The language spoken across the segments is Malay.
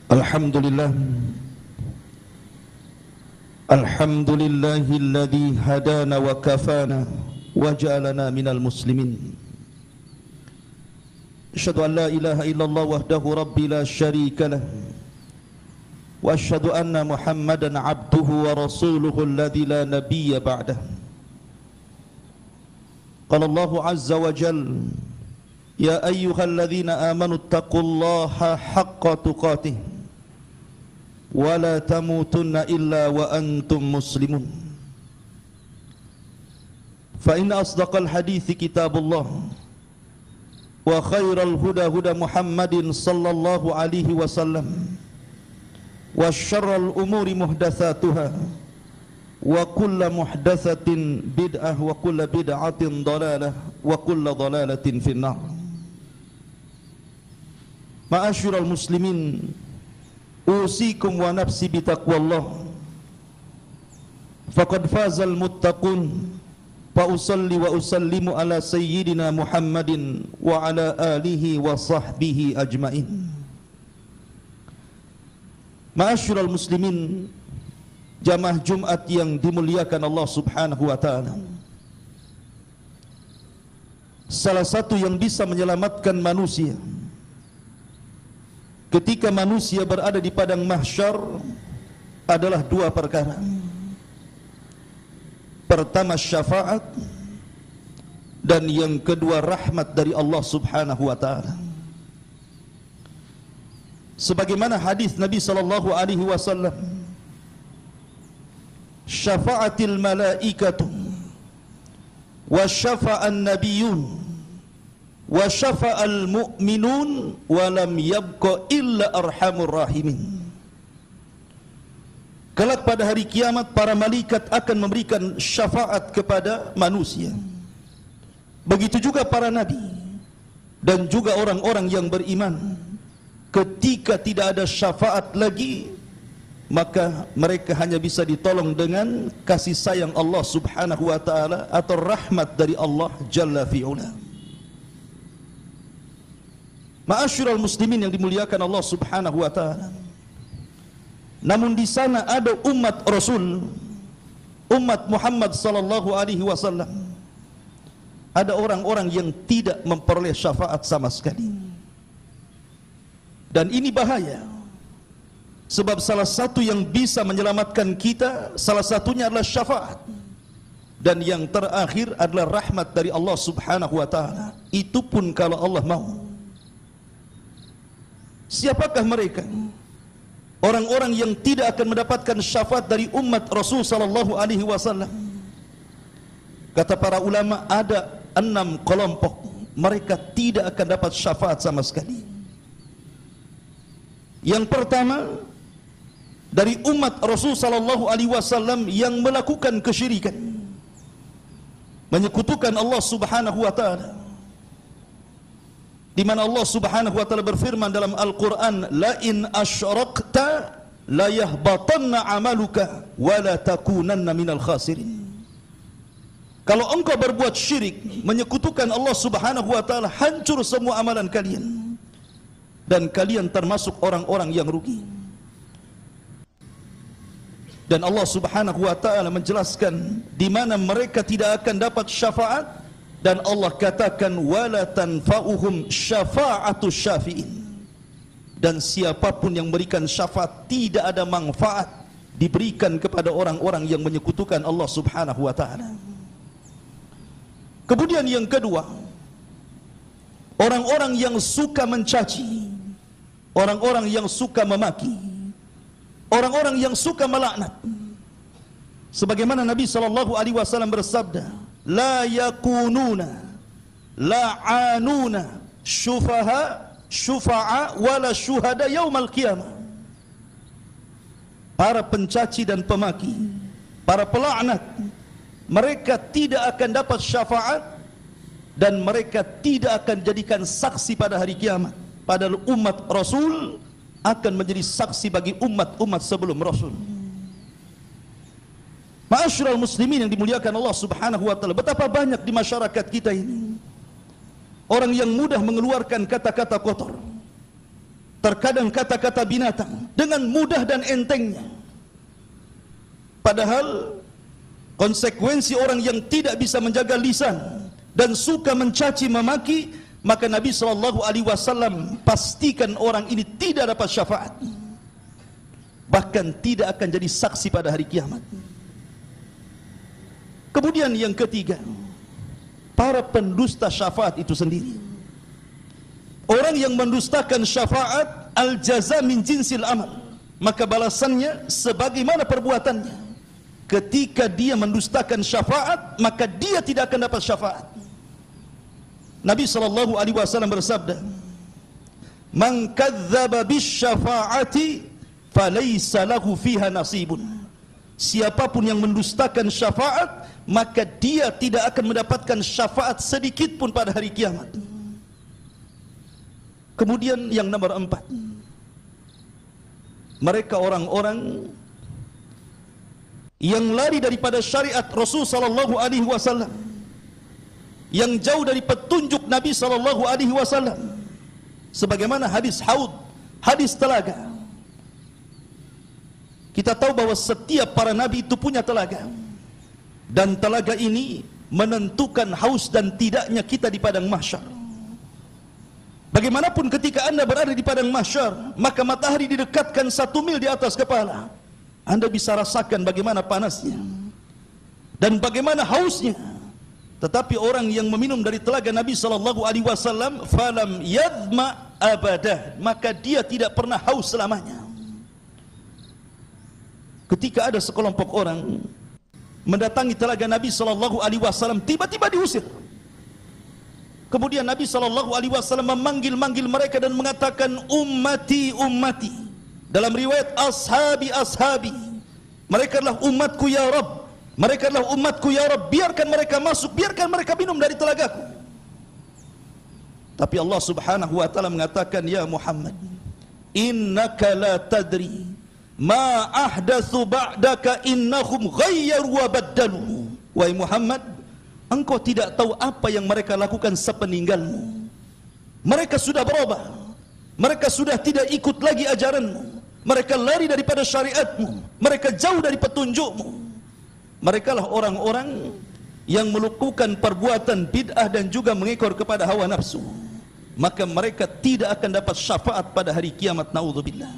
Alhamdulillah, alhamdulillahilladzi hadana wa kafana wa ja'alana minal muslimin. Asyhadu an la ilaha illallah wahdahu rabbi la syarika lah, wa asyhadu anna Muhammadan abduhu wa rasuluhu alladzi la nabiyya ba'dah. Qala Allahu azza wa jalla, ya ayyuhalladzina amanu taqullaha haqqa tuqatih wa la tamutunna illa wa antum muslimun. Fa inna asdaqal hadithi kitabullah wa khairal huda huda Muhammadin sallallahu alaihi wasallam wa syarral umuri muhdatsatuha wa kullu muhdatsatin bid'ah wa kullu bid'atin dhalalah wa kullu dhalalatin finnar. Ma'asyiral muslimin, usikum wa nafsi bitaqwallah, faqad fazal muttaqun. Fa usalli wa usallimu ala sayyidina Muhammadin wa ala alihi wa sahbihi ajmain. Ma'asyiral muslimin, jamaah Jumat yang dimuliakan Allah Subhanahu wa taala, salah satu yang bisa menyelamatkan manusia ketika manusia berada di padang mahsyar adalah dua perkara. Pertama syafaat, dan yang kedua rahmat dari Allah Subhanahu wa taala. Sebagaimana hadis Nabi sallallahu alaihi wasallam, syafa'atil malaikatu wa syafa'an nabiyyun wa syafa'al mu'minun wa lam yabqa illa arhamur rahimin. Kelak pada hari kiamat, para malaikat akan memberikan syafaat kepada manusia. Begitu juga para nabi dan juga orang-orang yang beriman. Ketika tidak ada syafaat lagi, maka mereka hanya bisa ditolong dengan kasih sayang Allah Subhanahu wa taala atau rahmat dari Allah Jalla fi'ula. Ma'asyiral muslimin yang dimuliakan Allah Subhanahu wa taala, namun di sana ada umat Rasul, umat Muhammad sallallahu alaihi wasallam. Ada orang-orang yang tidak memperoleh syafaat sama sekali. Dan ini bahaya. Sebab salah satu yang bisa menyelamatkan kita, salah satunya adalah syafaat. Dan yang terakhir adalah rahmat dari Allah Subhanahu wa taala. Itu pun kalau Allah mau. Siapakah mereka? Orang-orang yang tidak akan mendapatkan syafaat dari umat Rasul sallallahu alaihi wasallam. Kata para ulama, ada 6 kelompok. Mereka tidak akan dapat syafaat sama sekali. Yang pertama, dari umat Rasul sallallahu alaihi wasallam yang melakukan kesyirikan, menyekutukan Allah Subhanahu wa taala. Di mana Allah Subhanahu wa taala berfirman dalam Al-Qur'an, la in asyrakta la yahbatanna amaluka wa la takunanna minal khasirin. Kalau engkau berbuat syirik, menyekutukan Allah Subhanahu wa taala, hancur semua amalan kalian dan kalian termasuk orang-orang yang rugi. Dan Allah Subhanahu wa taala menjelaskan di mana mereka tidak akan dapat syafaat. Dan Allah katakan, wala tanfa'uhum syafa'atu syafi'in. Dan siapapun yang memberikan syafaat, tidak ada manfaat diberikan kepada orang-orang yang menyekutukan Allah Subhanahu wa taala. Kemudian yang kedua, orang-orang yang suka mencaci, orang-orang yang suka memaki, orang-orang yang suka melaknat. Sebagaimana Nabi sallallahu alaihi wasallam bersabda, la yakununa la'anuna syufa'a wala syuhada yaumal qiyamah. Para pencaci dan pemaki, para pelaknat, mereka tidak akan dapat syafaat dan mereka tidak akan jadikan saksi pada hari kiamat. Padahal umat Rasul akan menjadi saksi bagi umat-umat sebelum Rasul. Ma'asyiral muslimin yang dimuliakan Allah Subhanahu wa taala, betapa banyak di masyarakat kita ini orang yang mudah mengeluarkan kata-kata kotor, terkadang kata-kata binatang dengan mudah dan entengnya. Padahal konsekuensi orang yang tidak bisa menjaga lisan dan suka mencaci memaki, maka Nabi SAW pastikan orang ini tidak dapat syafaat, bahkan tidak akan jadi saksi pada hari kiamat. Kemudian yang ketiga, para pendusta syafaat itu sendiri. Orang yang mendustakan syafaat, al-jaza min jinsil amal, maka balasannya sebagaimana perbuatannya. Ketika dia mendustakan syafaat, maka dia tidak akan dapat syafaat. Nabi SAW bersabda, "Man kadzdzaba bisyafa'ati falaysa lahu fiha nasibun." Siapapun yang mendustakan syafaat, maka dia tidak akan mendapatkan syafaat sedikit pun pada hari kiamat. Kemudian yang nomor 4, mereka orang-orang yang lari daripada syariat Rasul sallallahu alaihi wasallam, yang jauh dari petunjuk Nabi sallallahu alaihi wasallam, sebagaimana hadis haud, hadis telaga. Kita tahu bahwa setiap para nabi itu punya telaga, dan telaga ini menentukan haus dan tidaknya kita di padang mahsyar. Bagaimanapun ketika Anda berada di padang mahsyar, maka matahari didekatkan 1 mil di atas kepala. Anda bisa rasakan bagaimana panasnya dan bagaimana hausnya. Tetapi orang yang meminum dari telaga Nabi sallallahu alaihi wasallam, falam yadma abadah, maka dia tidak pernah haus selamanya. Ketika ada sekelompok orang mendatangi telaga Nabi sallallahu alaihi wasallam, tiba-tiba diusir. Kemudian Nabi sallallahu alaihi wasallam memanggil-manggil mereka dan mengatakan, ummati ummati. Dalam riwayat ashabi ashabi. Mereka adalah umatku ya Rabb. Mereka adalah umatku ya Rabb. Biarkan mereka masuk, biarkan mereka minum dari telagaku. Tapi Allah Subhanahu wa taala mengatakan, ya Muhammad, innaka la tadri ma ahdatsu ba'daka innahum ghayyaru wa baddalu. Wahai Muhammad, engkau tidak tahu apa yang mereka lakukan sepeninggalmu. Mereka sudah berubah, mereka sudah tidak ikut lagi ajaranmu, mereka lari daripada syariatmu, mereka jauh dari petunjukmu. Mereka lah orang-orang yang melakukan perbuatan bid'ah dan juga mengekor kepada hawa nafsu. Maka mereka tidak akan dapat syafaat pada hari kiamat, naudzubillah.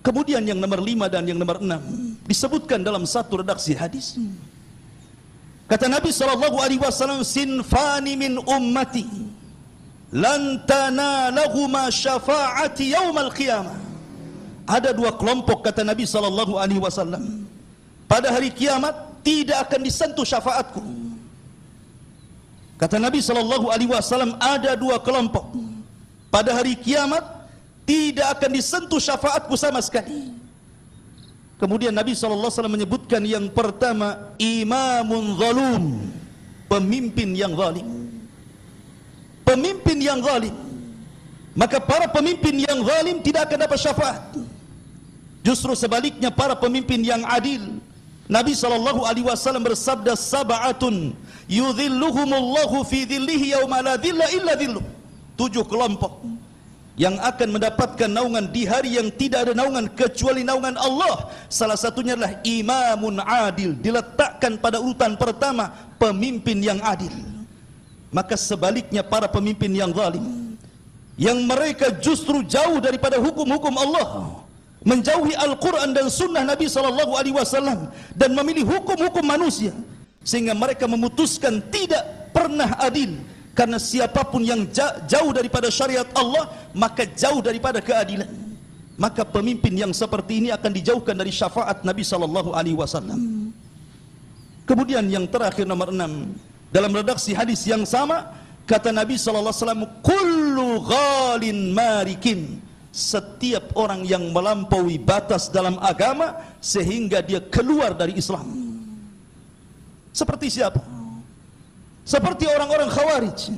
Kemudian yang nomor 5 dan yang nomor 6 disebutkan dalam satu redaksi hadis. Kata Nabi SAW, sinfani min ummati lan tanalahuma syafa'ati yaumal qiyamah. Ada 2 kelompok, kata Nabi SAW, pada hari kiamat tidak akan disentuh syafaatku. Kata Nabi SAW, ada 2 kelompok pada hari kiamat tidak akan disentuh syafaatku sama sekali. Kemudian Nabi SAW menyebutkan yang pertama, imamun zalum, pemimpin yang zalim. Pemimpin yang zalim. Maka para pemimpin yang zalim tidak akan dapat syafaat. Justru sebaliknya, para pemimpin yang adil. Nabi SAW bersabda, sab'atun yudhilluhumullahu fi dhillihi yawma la dhilla illa dhilluh. 7 kelompok yang akan mendapatkan naungan di hari yang tidak ada naungan kecuali naungan Allah. Salah satunya adalah imamun adil, diletakkan pada urutan pertama, pemimpin yang adil. Maka sebaliknya, para pemimpin yang zalim, yang mereka justru jauh daripada hukum-hukum Allah, menjauhi Al-Quran dan Sunnah Nabi SAW, dan memilih hukum-hukum manusia, sehingga mereka memutuskan tidak pernah adil. Karena siapapun yang jauh daripada syariat Allah, maka jauh daripada keadilan. Maka pemimpin yang seperti ini akan dijauhkan dari syafaat Nabi SAW. Kemudian yang terakhir, nomor 6, dalam redaksi hadis yang sama, kata Nabi SAW, kullu ghalin marikin, setiap orang yang melampaui batas dalam agama sehingga dia keluar dari Islam. Seperti siapa? Seperti orang-orang Khawarij.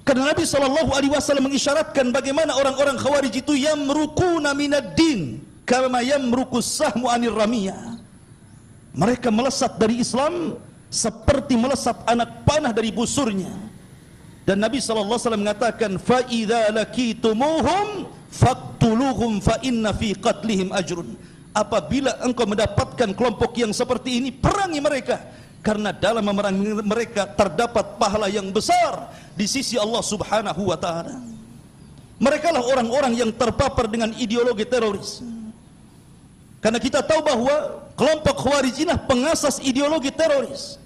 Karena Nabi SAW mengisyaratkan bagaimana orang-orang Khawarij itu yamrukuna minad din kama yamrukus sahmu anir ramiyah. Mereka melesat dari Islam seperti melesat anak panah dari busurnya. Dan Nabi SAW mengatakan, فَإِذَا لَكِيتُمُوهُمْ فَاقْتُلُوهُمْ فَإِنَّ فِي قَتْلِهِمْ أَجْرٌ. Apabila engkau mendapatkan kelompok yang seperti ini, perangi mereka, karena dalam memerangi mereka terdapat pahala yang besar di sisi Allah Subhanahu wa taala. Mereka lah orang-orang yang terpapar dengan ideologi teroris. Karena kita tahu bahwa kelompok Khawarij ini pengasas ideologi teroris.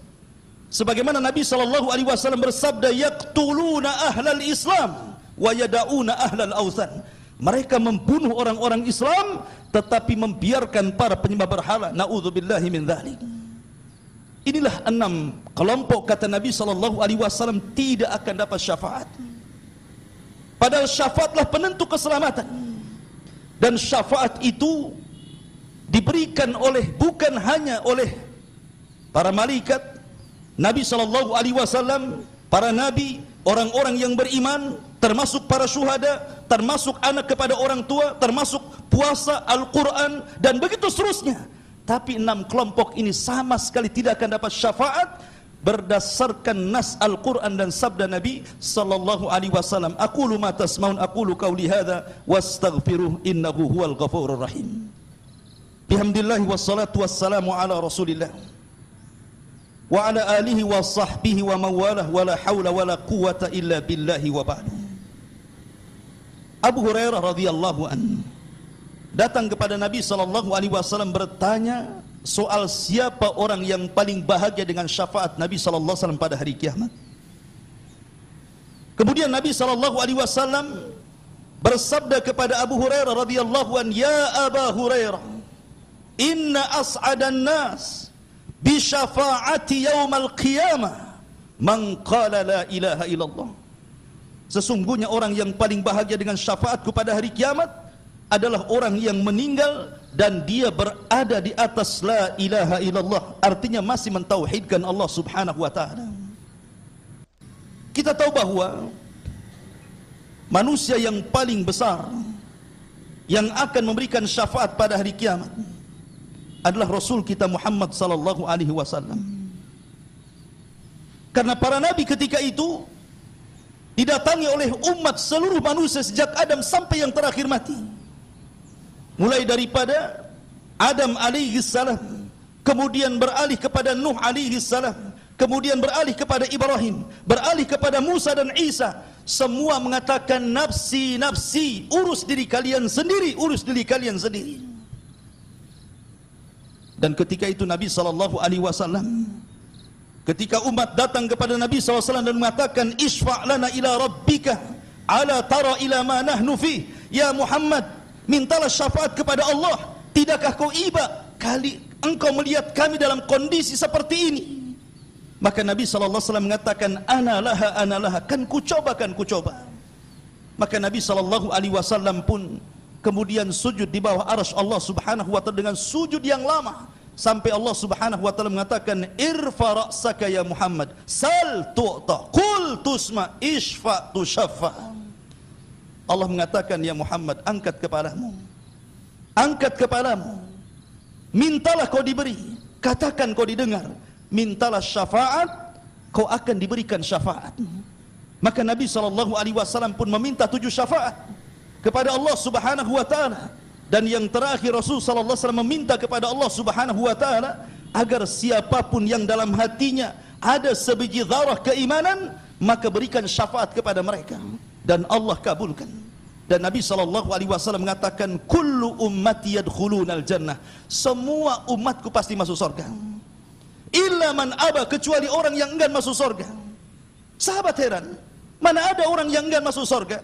Sebagaimana Nabi SAW bersabda, yaqtuluna ahlal Islam wa yada'una ahlal awthan. Mereka membunuh orang-orang Islam tetapi membiarkan para penyembah berhala. Na'udzubillahi min dzalik. Inilah 6 kelompok, kata Nabi SAW, tidak akan dapat syafaat. Padahal syafaatlah penentu keselamatan. Dan syafaat itu diberikan bukan hanya oleh para malaikat, Nabi SAW, para nabi, orang-orang yang beriman, termasuk para syuhada, termasuk anak kepada orang tua, termasuk puasa, Al-Quran, dan begitu seterusnya. Tapi 6 kelompok ini sama sekali tidak akan dapat syafaat berdasarkan nas Al-Quran dan sabda Nabi SAW. Aqulu ma tasmaun, aqulu qawli hadha wastaghfiruh innahu huwal ghafurur rahim. Bihamdillahi wassalatu wassalamu ala rasulillah wa ala alihi wa sahbihi wa mawalah wa la hawla wa la quwata illa billahi wa ba'du. Abu Hurairah radhiyallahu anhu datang kepada Nabi SAW bertanya soal siapa orang yang paling bahagia dengan syafaat Nabi SAW pada hari kiamat. Kemudian Nabi SAW bersabda kepada Abu Hurairah radhiyallahu anhu, ya Aba Hurairah, inna as'adan nas bi syafaati yaumal qiyamah man qala la ilaha illallah. Sesungguhnya orang yang paling bahagia dengan syafaatku pada hari kiamat adalah orang yang meninggal dan dia berada di atas la ilaha illallah, artinya masih mentauhidkan Allah Subhanahu wa taala. Kita tahu bahwa manusia yang paling besar yang akan memberikan syafaat pada hari kiamat adalah Rasul kita Muhammad sallallahu alaihi wasallam. Karena para nabi ketika itu didatangi oleh umat seluruh manusia sejak Adam sampai yang terakhir mati. Mulai daripada Adam alaihi salam, kemudian beralih kepada Nuh alaihi salam, kemudian beralih kepada Ibrahim, beralih kepada Musa dan Isa. Semua mengatakan nafsi nafsi, urus diri kalian sendiri, urus diri kalian sendiri. Dan ketika itu Nabi SAW, ketika umat datang kepada Nabi SAW dan mengatakan, Ishfa' lana ila rabbika ala tara ila ma nahnu fi. Ya Muhammad, mintalah syafaat kepada Allah. Tidakkah kau iba kali engkau melihat kami dalam kondisi seperti ini? Maka Nabi SAW mengatakan, ana laha, kan ku coba. Maka Nabi SAW pun kemudian sujud di bawah arsy Allah Subhanahu wa taala dengan sujud yang lama, sampai Allah Subhanahu wa taala mengatakan, irfa ra'saka ya Muhammad, sal tu'ta, qul tusma, ishfa tushaffa. Allah mengatakan, ya Muhammad, angkat kepalamu, mintalah kau diberi, katakan kau didengar, mintalah syafaat, kau akan diberikan syafaat. Maka Nabi SAW pun meminta 7 syafaat kepada Allah Subhanahu wa taala, dan yang terakhir Rasul sallallahu alaihi wasallam meminta kepada Allah Subhanahu wa taala agar siapapun yang dalam hatinya ada sebiji zarah keimanan, maka berikan syafaat kepada mereka dan Allah kabulkan. Dan Nabi sallallahu alaihi wasallam mengatakan, kullu ummati yadkhulunal jannah, semua umatku pasti masuk surga, illa man aba, kecuali orang yang enggan masuk surga. Sahabat heran, mana ada orang yang enggan masuk surga?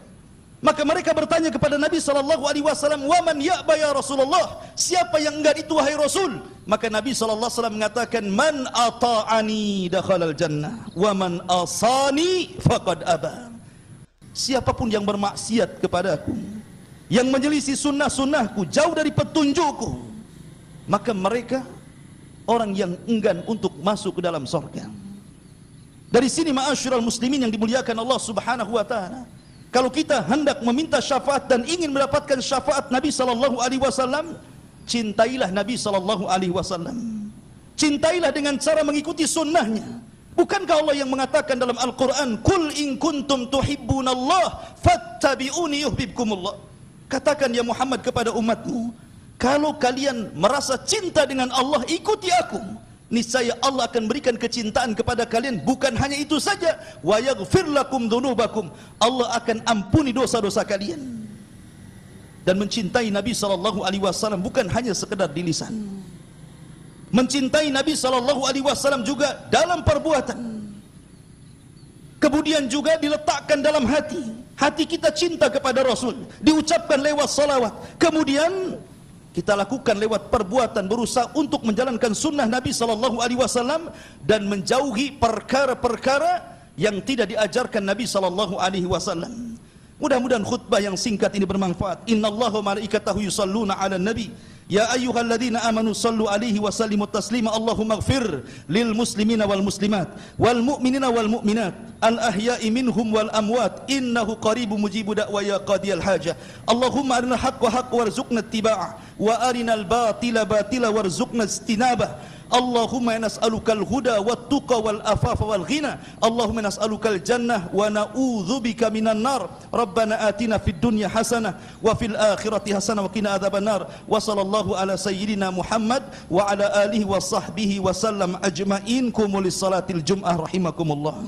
Maka mereka bertanya kepada Nabi SAW, wa man ya'ba ya Rasulullah, siapa yang enggan itu wahai Rasul? Maka Nabi SAW mengatakan, man ata'ani dakhalal jannah, wa man asani faqad aba. Siapapun yang bermaksiat kepadaku, yang menyelisih sunnah-sunnahku, jauh dari petunjukku, maka mereka orang yang enggan untuk masuk ke dalam surga. Dari sini ma'asyiral muslimin yang dimuliakan Allah Subhanahu wa taala, kalau kita hendak meminta syafaat dan ingin mendapatkan syafaat Nabi SAW, cintailah Nabi SAW. Cintailah dengan cara mengikuti sunnahnya. Bukankah Allah yang mengatakan dalam Al-Quran, Qul in kuntum tuhibbunallah fattabi'uni yuhibbukumullah. Katakan ya Muhammad kepada umatmu, kalau kalian merasa cinta dengan Allah, ikuti aku. Niscaya Allah akan berikan kecintaan kepada kalian. Bukan hanya itu saja, wa yaghfir lakum dzunubakum. Allah akan ampuni dosa-dosa kalian. Dan mencintai Nabi SAW bukan hanya sekedar di lisan. Mencintai Nabi SAW juga dalam perbuatan. Kemudian juga diletakkan dalam hati. Hati kita cinta kepada Rasul, diucapkan lewat salawat. Kemudian kita lakukan lewat perbuatan, berusaha untuk menjalankan sunnah Nabi SAW dan menjauhi perkara-perkara yang tidak diajarkan Nabi SAW. Mudah-mudahan khutbah yang singkat ini bermanfaat. Innallaha wa malaikatahu yusalluna 'alan nabi. Ya ayyuhalladzina amanu sallu alaihi wa sallimu taslima. Allahumma ighfir lil muslimina wal muslimat wal mu'minina wal mu'minat al ahya'i minhum wal amwat innahu qaribun mujibu da'wa ya qadiyal hajah. Allahumma arinal haqqa haqqa warzuqna ittiba'ah wa arinal batila batila warzuqna istinabah. Allahumma nas'alukal huda wat tuqa wal afafa wal ghina. Allahumma nas'alukal jannah wa na'udzubika minan nar. Rabbana atina fid dunya hasanah wa fil akhirati hasanah wa qina adzabannar. Wa sallallahu ala sayyidina Muhammad wa ala alihi wa sahbihi wa sallam ajma'in. Qumu lis salatil jum'ah rahimakumullah.